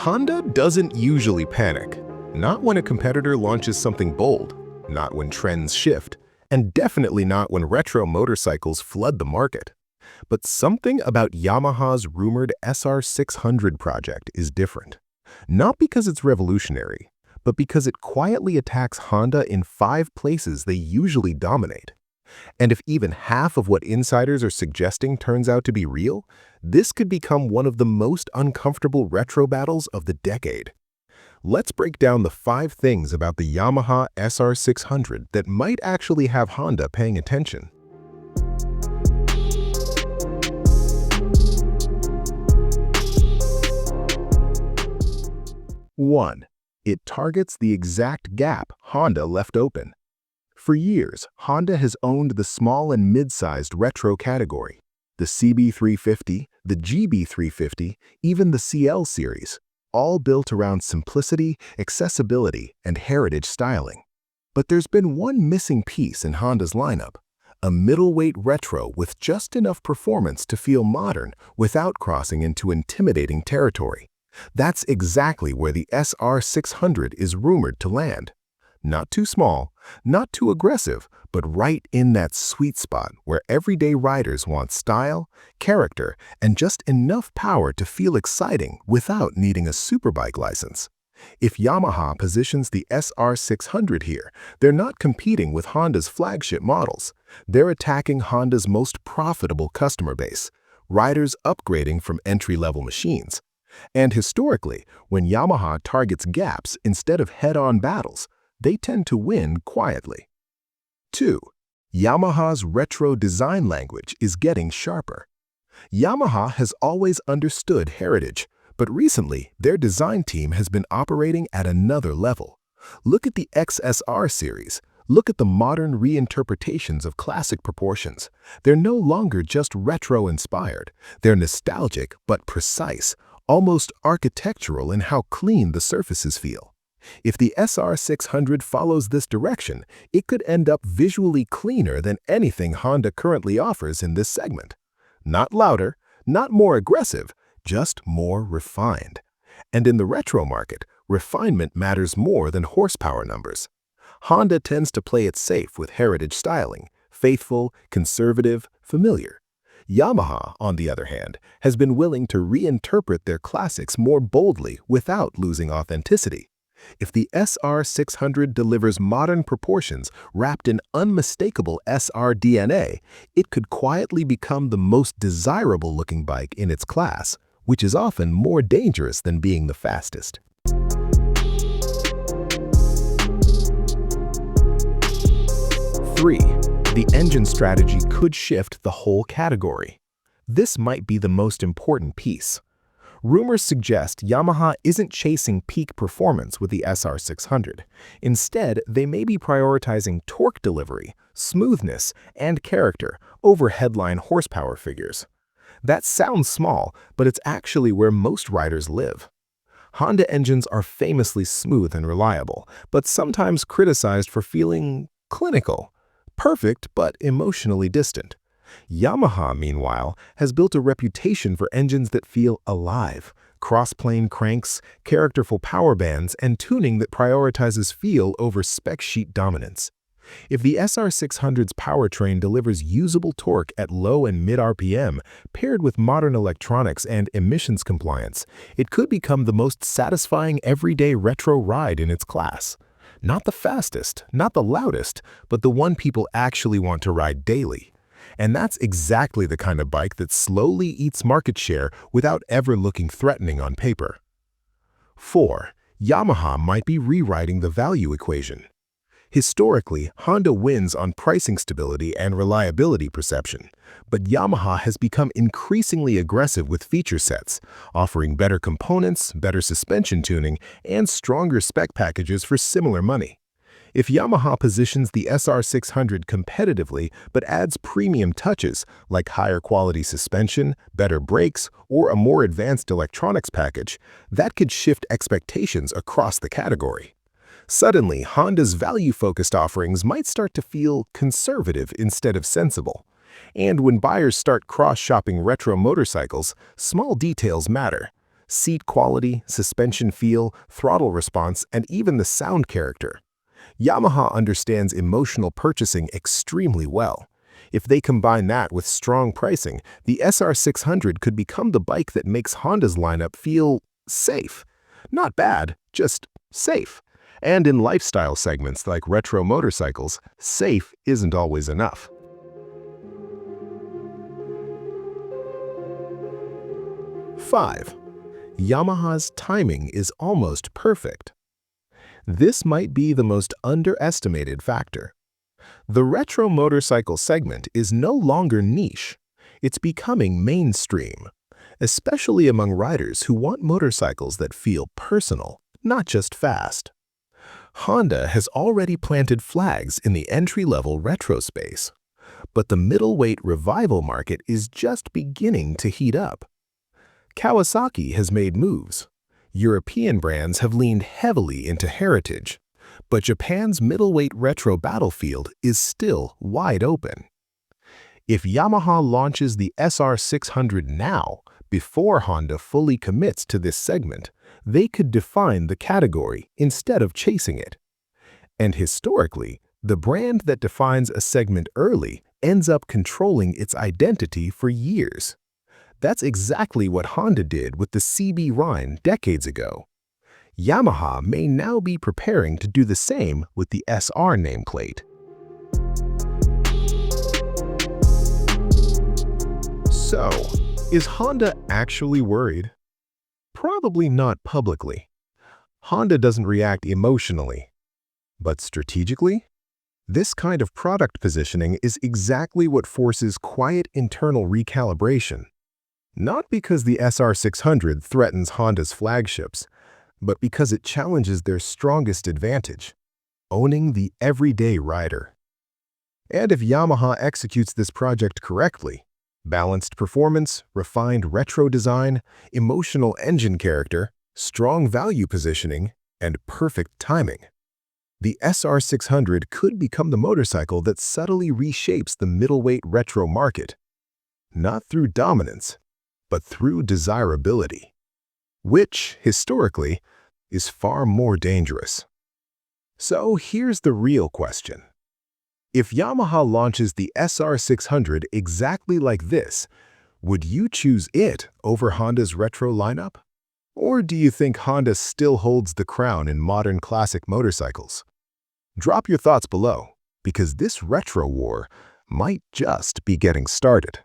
Honda doesn't usually panic. Not when a competitor launches something bold, not when trends shift, and definitely not when retro motorcycles flood the market. But something about Yamaha's rumored SR600 project is different. Not because it's revolutionary, but because it quietly attacks Honda in 5 places they usually dominate. And if even half of what insiders are suggesting turns out to be real, this could become one of the most uncomfortable retro battles of the decade. Let's break down the 5 things about the Yamaha SR600 that might actually have Honda paying attention. One, it targets the exact gap Honda left open. For years, Honda has owned the small and mid-sized retro category. The CB350, the GB350, even the CL series, all built around simplicity, accessibility, and heritage styling. But there's been one missing piece in Honda's lineup, a middleweight retro with just enough performance to feel modern without crossing into intimidating territory. That's exactly where the SR600 is rumored to land. Not too small, not too aggressive, but right in that sweet spot where everyday riders want style, character, and just enough power to feel exciting without needing a superbike license. If Yamaha positions the SR600 here, they're not competing with Honda's flagship models. They're attacking Honda's most profitable customer base, riders upgrading from entry-level machines. And historically, when Yamaha targets gaps instead of head-on battles, they tend to win quietly. 2. Yamaha's retro design language is getting sharper. Yamaha has always understood heritage, but recently their design team has been operating at another level. Look at the XSR series. Look at the modern reinterpretations of classic proportions. They're no longer just retro-inspired. They're nostalgic but precise, almost architectural in how clean the surfaces feel. If the SR600 follows this direction, it could end up visually cleaner than anything Honda currently offers in this segment. Not louder, not more aggressive, just more refined. And in the retro market, refinement matters more than horsepower numbers. Honda tends to play it safe with heritage styling, faithful, conservative, familiar. Yamaha, on the other hand, has been willing to reinterpret their classics more boldly without losing authenticity. If the SR600 delivers modern proportions wrapped in unmistakable SR DNA, it could quietly become the most desirable-looking bike in its class, which is often more dangerous than being the fastest. 3. The engine strategy could shift the whole category. This might be the most important piece. Rumors suggest Yamaha isn't chasing peak performance with the SR600. Instead, they may be prioritizing torque delivery, smoothness, and character over headline horsepower figures. That sounds small, but it's actually where most riders live. Honda engines are famously smooth and reliable, but sometimes criticized for feeling clinical, perfect but emotionally distant. Yamaha, meanwhile, has built a reputation for engines that feel alive, cross-plane cranks, characterful power bands, and tuning that prioritizes feel over spec sheet dominance. If the SR600's powertrain delivers usable torque at low and mid RPM, paired with modern electronics and emissions compliance, it could become the most satisfying everyday retro ride in its class. Not the fastest, not the loudest, but the one people actually want to ride daily. And that's exactly the kind of bike that slowly eats market share without ever looking threatening on paper. 4. Yamaha might be rewriting the value equation. Historically, Honda wins on pricing stability and reliability perception, but Yamaha has become increasingly aggressive with feature sets, offering better components, better suspension tuning, and stronger spec packages for similar money. If Yamaha positions the SR600 competitively but adds premium touches like higher quality suspension, better brakes, or a more advanced electronics package, that could shift expectations across the category. Suddenly, Honda's value-focused offerings might start to feel conservative instead of sensible. And when buyers start cross-shopping retro motorcycles, small details matter. seat quality, suspension feel, throttle response, and even the sound character. Yamaha understands emotional purchasing extremely well. If they combine that with strong pricing, the SR600 could become the bike that makes Honda's lineup feel safe. Not bad, just safe. And in lifestyle segments like retro motorcycles, safe isn't always enough. 5. Yamaha's timing is almost perfect. This might be the most underestimated factor. The retro motorcycle segment is no longer niche. It's becoming mainstream, especially among riders who want motorcycles that feel personal, not just fast. Honda has already planted flags in the entry-level retro space, but the middleweight revival market is just beginning to heat up. Kawasaki has made moves. European brands have leaned heavily into heritage, but Japan's middleweight retro battlefield is still wide open. If Yamaha launches the SR600 now, before Honda fully commits to this segment, they could define the category instead of chasing it. And historically, the brand that defines a segment early ends up controlling its identity for years. That's exactly what Honda did with the CB Rhine decades ago. Yamaha may now be preparing to do the same with the SR nameplate. So, is Honda actually worried? Probably not publicly. Honda doesn't react emotionally. But strategically? This kind of product positioning is exactly what forces quiet internal recalibration. Not because the SR600 threatens Honda's flagships, but because it challenges their strongest advantage, owning the everyday rider. And if Yamaha executes this project correctly, balanced performance, refined retro design, emotional engine character, strong value positioning, and perfect timing, the SR600 could become the motorcycle that subtly reshapes the middleweight retro market, not through dominance, but through desirability, which, historically, is far more dangerous. So here's the real question. If Yamaha launches the SR600 exactly like this, would you choose it over Honda's retro lineup? Or do you think Honda still holds the crown in modern classic motorcycles? Drop your thoughts below, because this retro war might just be getting started.